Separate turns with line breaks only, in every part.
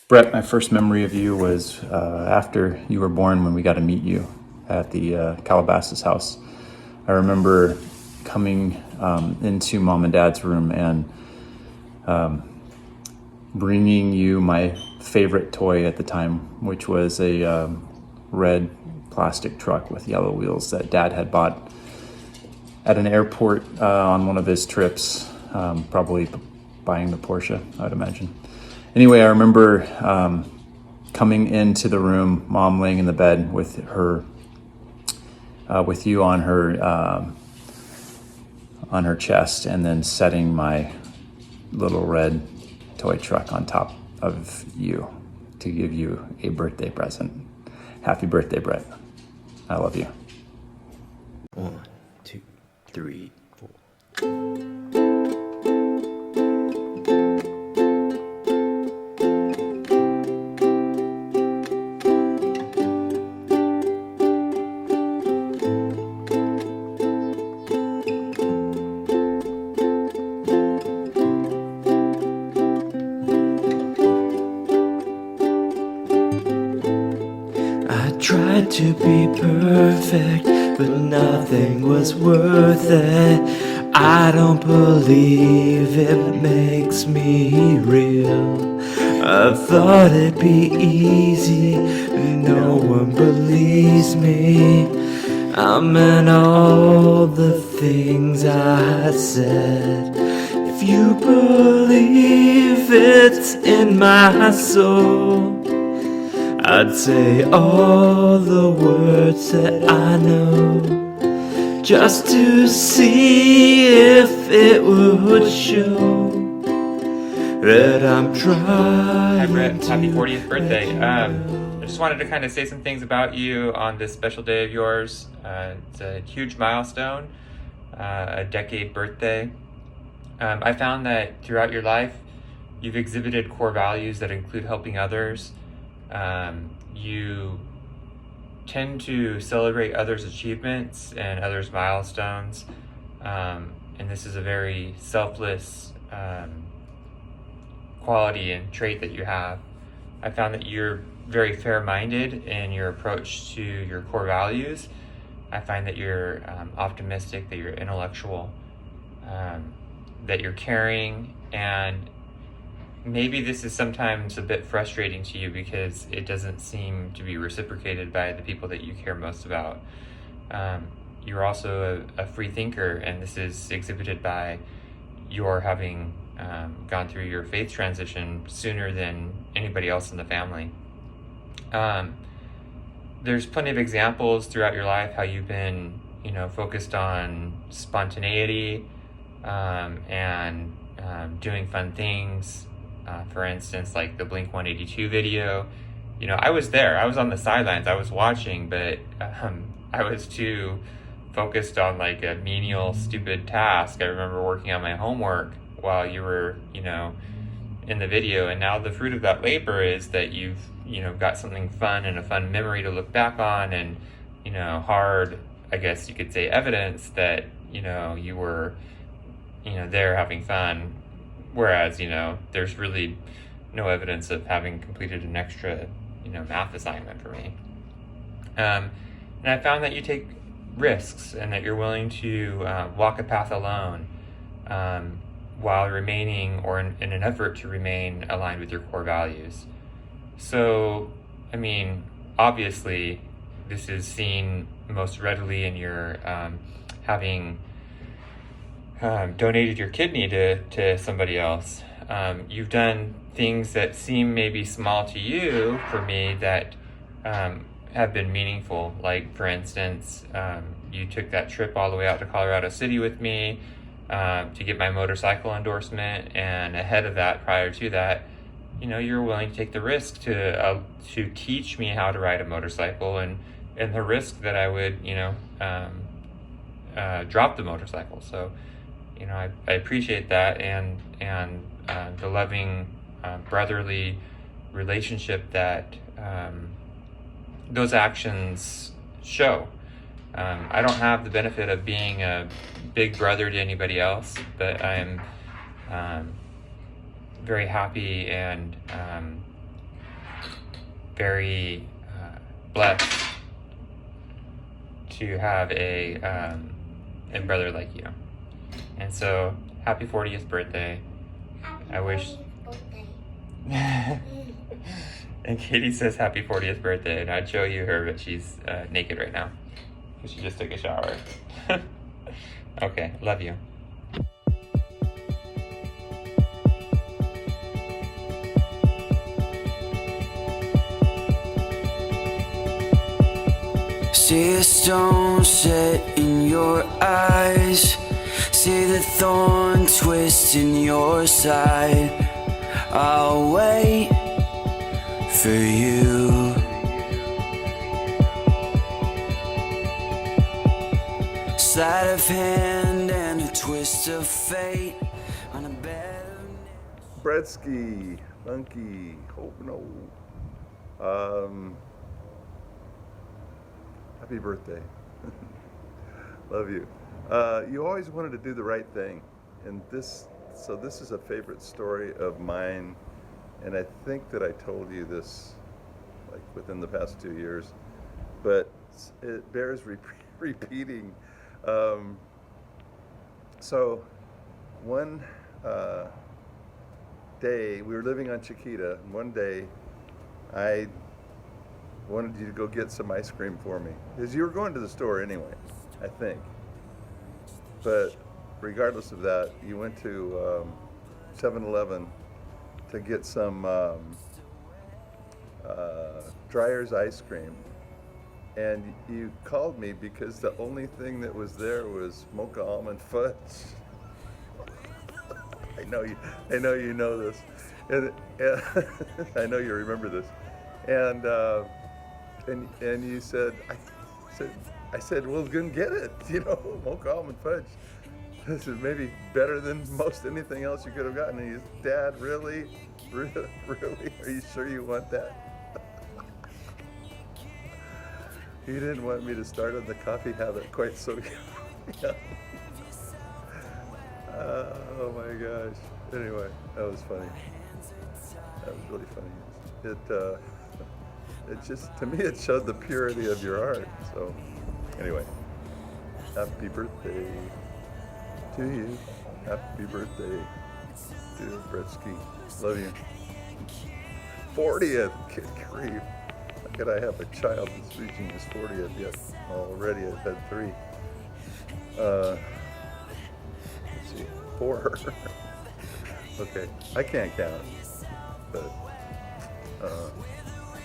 Brett, my first memory of you was after you were born when we got to meet you at the Calabasas house. I remember coming into mom and dad's room and bringing you my favorite toy at the time, which was a red plastic truck with yellow wheels that dad had bought at an airport on one of his trips, probably buying the Porsche, I'd imagine. Anyway, I remember coming into the room, mom laying in the bed with you on her chest, and then setting my little red toy truck on top of you to give you a birthday present. Happy birthday, Brett. I love you.
1, 2, 3, 4. I tried to be perfect, but nothing was worth it. I don't believe it makes me real. I thought it'd be easy, but no one believes me. I meant all the things I said. If you believe it's in my soul, I'd say all the words that I know, just to see if it would show that I'm trying.
Hi Brett, happy
to
40th birthday. I
help.
just wanted to kind of say some things about you on this special day of yours. It's a huge milestone, a decade birthday. I found that throughout your life, you've exhibited core values that include helping others. You tend to celebrate others' achievements and others' milestones, and this is a very selfless quality and trait that you have. I found that you're very fair-minded in your approach to your core values. I find that you're optimistic, that you're intellectual, that you're caring, and maybe this is sometimes a bit frustrating to you because it doesn't seem to be reciprocated by the people that you care most about. You're also a free thinker, and this is exhibited by your having gone through your faith transition sooner than anybody else in the family. There's plenty of examples throughout your life how you've been, focused on spontaneity and doing fun things. For instance, like the Blink-182 video. I was there. I was on the sidelines. I was watching, but I was too focused on like a menial, stupid task. I remember working on my homework while you were, in the video. And now the fruit of that labor is that you've, got something fun and a fun memory to look back on, and, hard, I guess you could say, evidence that, you were, there having fun. Whereas, there's really no evidence of having completed an extra, math assignment for me. And I found that you take risks and that you're willing to walk a path alone while remaining, or in an effort to remain, aligned with your core values. So, obviously, this is seen most readily in your having donated your kidney to somebody else. You've done things that seem maybe small to you, for me, that have been meaningful. Like, for instance, you took that trip all the way out to Colorado City with me to get my motorcycle endorsement, and ahead of that, prior to that, you're willing to take the risk to teach me how to ride a motorcycle, and the risk that I would, drop the motorcycle. So, I appreciate that, and the loving brotherly relationship that those actions show. I don't have the benefit of being a big brother to anybody else, but I'm very happy and very blessed to have a brother like you. And so, happy 40th birthday. I wish. And Katie says happy 40th birthday, and I'd show you her, but she's naked right now because she just took a shower. Okay, love you.
See a stone set in your eyes, see the thorn twist in your side. I'll wait for you. Sleight of hand and a twist of fate on a bed of...
Bretsky, Monkey, oh no. Happy birthday. Love you. You always wanted to do the right thing, and this is a favorite story of mine, and I think that I told you this like within the past 2 years, but it bears repeating. So one day we were living on Chiquita, and one day I wanted you to go get some ice cream for me, because you were going to the store anyway, I think. But regardless of that, you went to 7-Eleven to get some Dreyer's ice cream, and you called me because the only thing that was there was mocha almond fudge. I know you know this, and I know you remember this, and you said, I said, well, go and get it, mocha almond fudge. This is maybe better than most anything else you could have gotten. And he said, Dad, really? Are you sure you want that? He didn't want me to start on the coffee habit quite so young. Oh my gosh. Anyway, that was funny. That was really funny. It just, to me, it showed the purity of your art. So, anyway, happy birthday to you. Happy birthday to Bretsky. Love you. 40th, kid grief. How could I have a child that's reaching his 40th yet? Already I've had 3. Let's see, 4. Okay, I can't count, but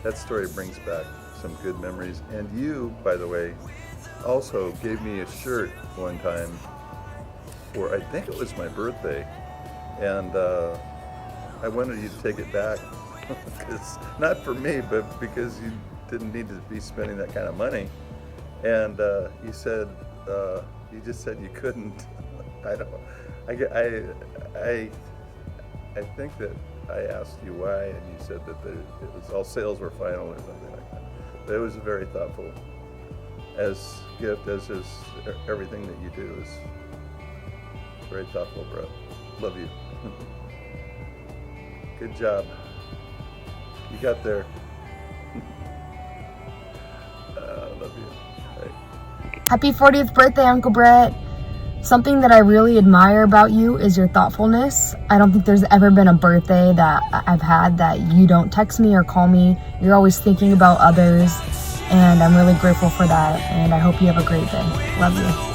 that story brings back some good memories. And you, by the way, also gave me a shirt one time for, I think it was my birthday, and I wanted you to take it back, because, not for me, but because you didn't need to be spending that kind of money. And you said, you just said you couldn't. I think that I asked you why, and you said that it was all sales were final or something like that. But it was very thoughtful as gift, as is everything that you do is very thoughtful, bro. Love you. Good job. You got there. Love you. Right.
Happy 40th birthday, Uncle Brett. Something that I really admire about you is your thoughtfulness. I don't think there's ever been a birthday that I've had that you don't text me or call me. You're always thinking about others, and I'm really grateful for that, and I hope you have a great day. Love you.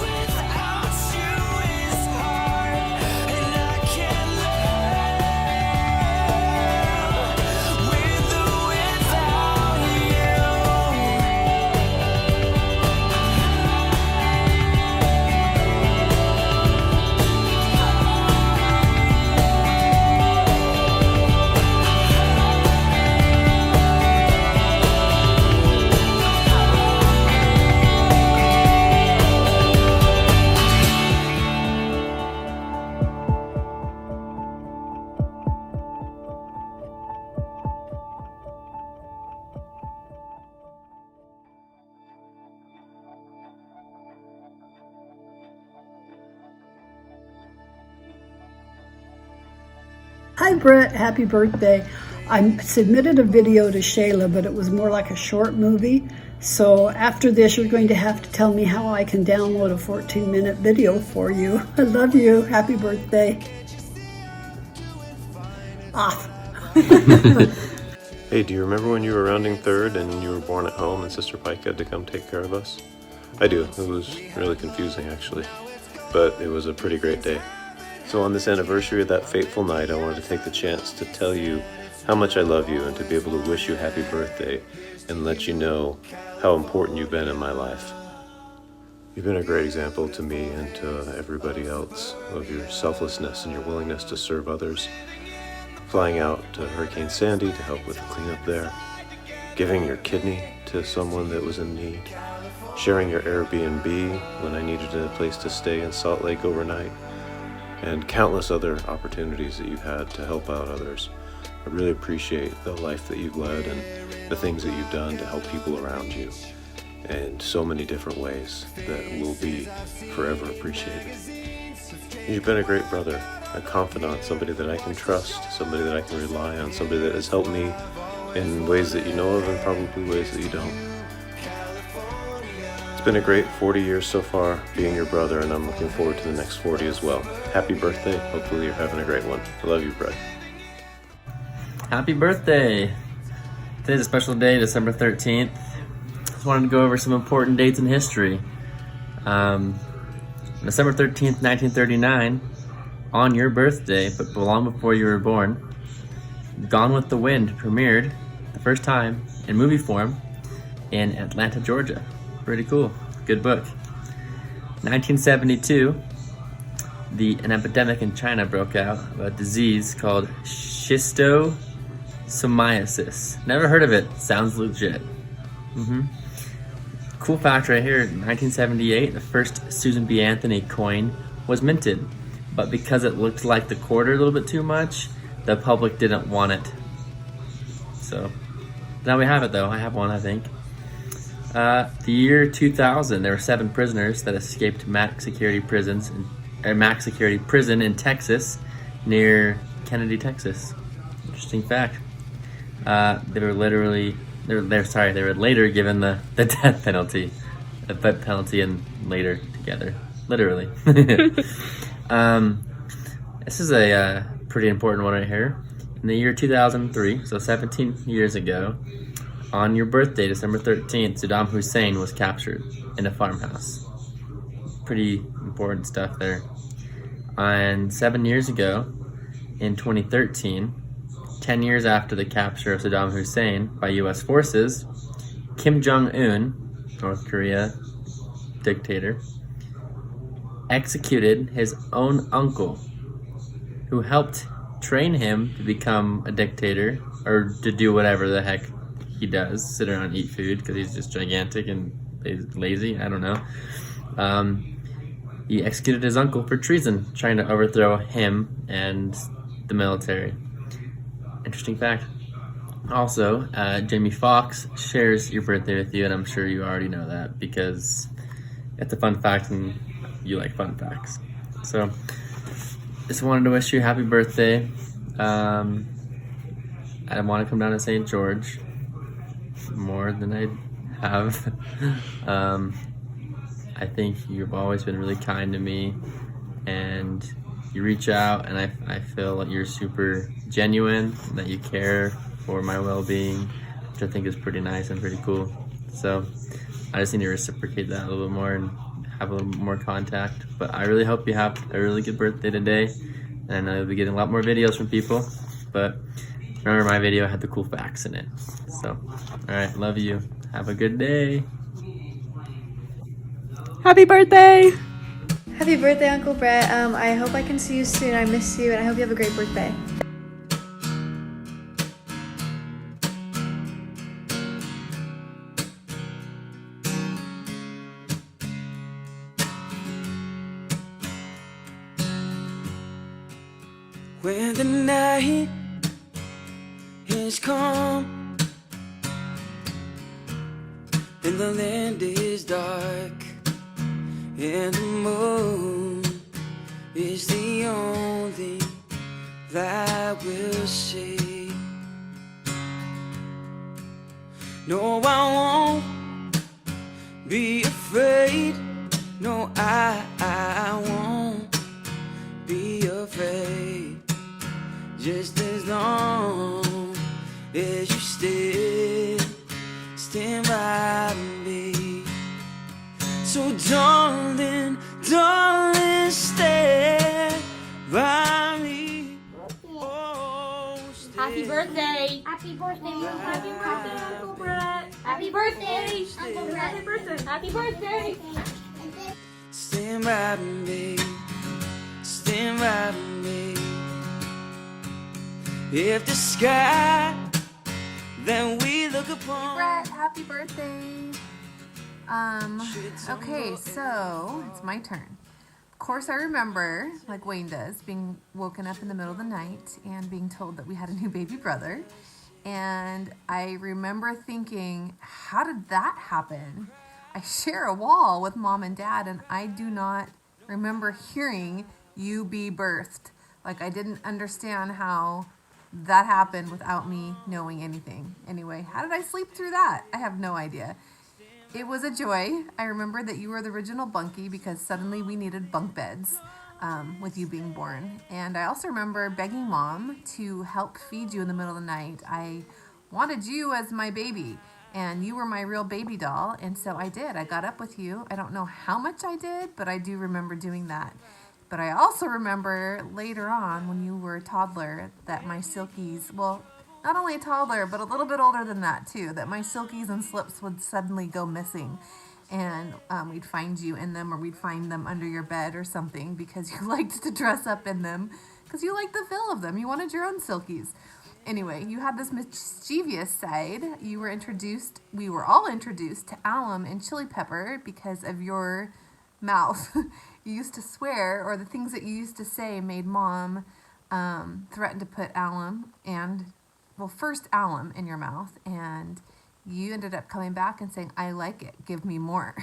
Hi Brett, happy birthday. I submitted a video to Shayla, but it was more like a short movie. So after this, you're going to have to tell me how I can download a 14-minute video for you. I love you. Happy birthday. Off.
Hey, do you remember when you were rounding third and you were born at home and Sister Pike had to come take care of us? I do. It was really confusing, actually. But it was a pretty great day. So on this anniversary of that fateful night, I wanted to take the chance to tell you how much I love you and to be able to wish you happy birthday and let you know how important you've been in my life. You've been a great example to me and to everybody else of your selflessness and your willingness to serve others. Flying out to Hurricane Sandy to help with the cleanup there, giving your kidney to someone that was in need, sharing your Airbnb when I needed a place to stay in Salt Lake overnight, and countless other opportunities that you've had to help out others. I really appreciate the life that you've led and the things that you've done to help people around you in so many different ways that will be forever appreciated. You've been a great brother, a confidant, somebody that I can trust, somebody that I can rely on, somebody that has helped me in ways that you know of and probably ways that you don't. It's been a great 40 years so far being your brother, and I'm looking forward to the next 40 as well. Happy birthday. Hopefully you're having a great one. I love you, Brett.
Happy birthday! Today's a special day, December 13th. Just wanted to go over some important dates in history. December 13th, 1939, on your birthday, but long before you were born, Gone with the Wind premiered the first time in movie form in Atlanta, Georgia. Pretty cool. Good book. 1972, an epidemic in China broke out of a disease called schistosomiasis. Never heard of it. Sounds legit. Cool fact right here, in 1978, the first Susan B. Anthony coin was minted, but because it looked like the quarter a little bit too much, the public didn't want it. So now we have it though. I have one, I think. The year 2000, there were 7 prisoners that escaped max security prison in Texas, near Kennedy, Texas. Interesting fact. They were later given the death penalty, and later together, literally. This is a pretty important one right here. In the year 2003, so 17 years ago, on your birthday, December 13th, Saddam Hussein was captured in a farmhouse. Pretty important stuff there. And 7 years ago, in 2013, 10 years after the capture of Saddam Hussein by US forces, Kim Jong-un, North Korea dictator, executed his own uncle, who helped train him to become a dictator, or to do whatever the heck he does, sit around and eat food because he's just gigantic and lazy, I don't know. He executed his uncle for treason, trying to overthrow him and the military. Interesting fact. Also, Jamie Foxx shares your birthday with you, and I'm sure you already know that because it's a fun fact and you like fun facts. So, just wanted to wish you a happy birthday. I want to come down to St. George more than I have. I think you've always been really kind to me, and you reach out, and I feel like you're super genuine, that you care for my well-being, which I think is pretty nice and pretty cool. So I just need to reciprocate that a little bit more and have a little more contact. But I really hope you have a really good birthday today, and I'll be getting a lot more videos from people. But remember, my video had the cool facts in it. So, all right, love you. Have a good day.
Happy birthday!
Happy birthday, Uncle Brett. I hope I can see you soon. I miss you, and I hope you have a great birthday.
When the night is calm and the land is dark and the moon is the only that will see, No, I won't be afraid. No, I won't be afraid. Just as long as you stand by me. So darling, darling, stand by me. Oh,
Happy birthday!
Happy birthday, Mom. Happy birthday, Uncle Brett. Happy birthday, Uncle Brett. Happy birthday. Happy birthday.
Stand by me. Stand by me. If the sky that we look upon.
Brett, happy birthday. Okay, so it's my turn. Of course, I remember, like Wayne does, being woken up in the middle of the night and being told that we had a new baby brother. And I remember thinking, how did that happen? I share a wall with Mom and Dad, and I do not remember hearing you be birthed. Like, I didn't understand how that happened without me knowing anything. Anyway, how did I sleep through that? I have no idea. It was a joy. I remember that you were the original bunkie because suddenly we needed bunk beds with you being born. And I also remember begging Mom to help feed you in the middle of the night. I wanted you as my baby, and you were my real baby doll, and so I did. I got up with you. I don't know how much I did, but I do remember doing that. But I also remember later on when you were a toddler that my silkies, well, not only a toddler, but a little bit older than that too, that my silkies and slips would suddenly go missing. And we'd find you in them, or we'd find them under your bed or something because you liked to dress up in them because you liked the feel of them. You wanted your own silkies. Anyway, you had this mischievous side. We were all introduced to alum and chili pepper because of your mouth. You used to swear, or the things that you used to say made Mom threaten to put alum first alum in your mouth, and you ended up coming back and saying, I like it, give me more.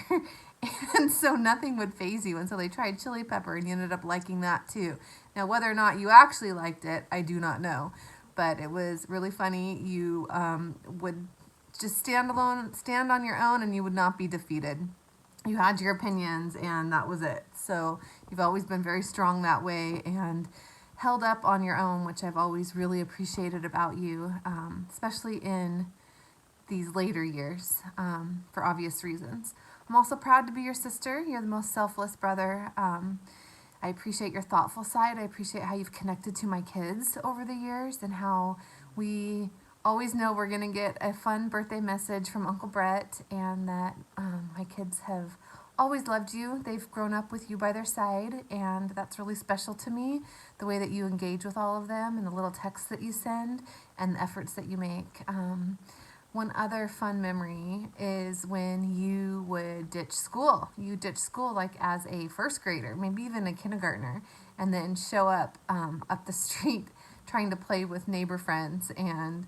And so nothing would faze you, and so they tried chili pepper, and you ended up liking that too. Now, whether or not you actually liked it, I do not know, but it was really funny. You would just stand on your own, and you would not be defeated. You had your opinions, and that was it. So you've always been very strong that way and held up on your own, which I've always really appreciated about you, especially in these later years, for obvious reasons. I'm also proud to be your sister. You're the most selfless brother. I appreciate your thoughtful side. I appreciate how you've connected to my kids over the years, and how we always know we're going to get a fun birthday message from Uncle Brett, and that my kids have always loved you. They've grown up with you by their side, and that's really special to me, the way that you engage with all of them and the little texts that you send and the efforts that you make. One other fun memory is when you would ditch school. You ditch school like as a first grader, maybe even a kindergartner, and then show up the street trying to play with neighbor friends. And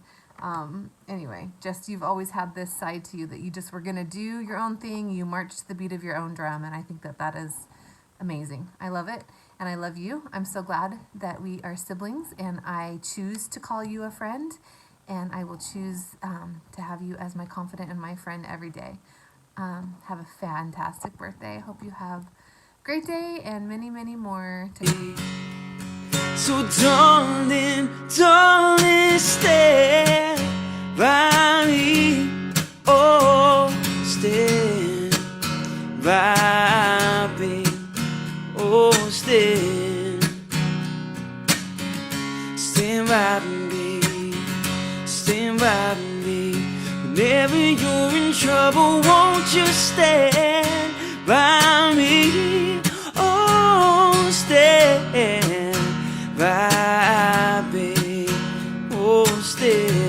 anyway, just you've always had this side to you that you just were going to do your own thing. You marched to the beat of your own drum, and I think that is amazing. I love it, and I love you. I'm so glad that we are siblings, and I choose to call you a friend, and I will choose to have you as my confidant and my friend every day. Have a fantastic birthday. I hope you have a great day and many, many more to come.
So darling, darling, stand by me. Oh, stand by me. Oh, stand by me. Stand by me. Whenever you're in trouble, won't you stand by me? Oh, stand by me, oh, stay.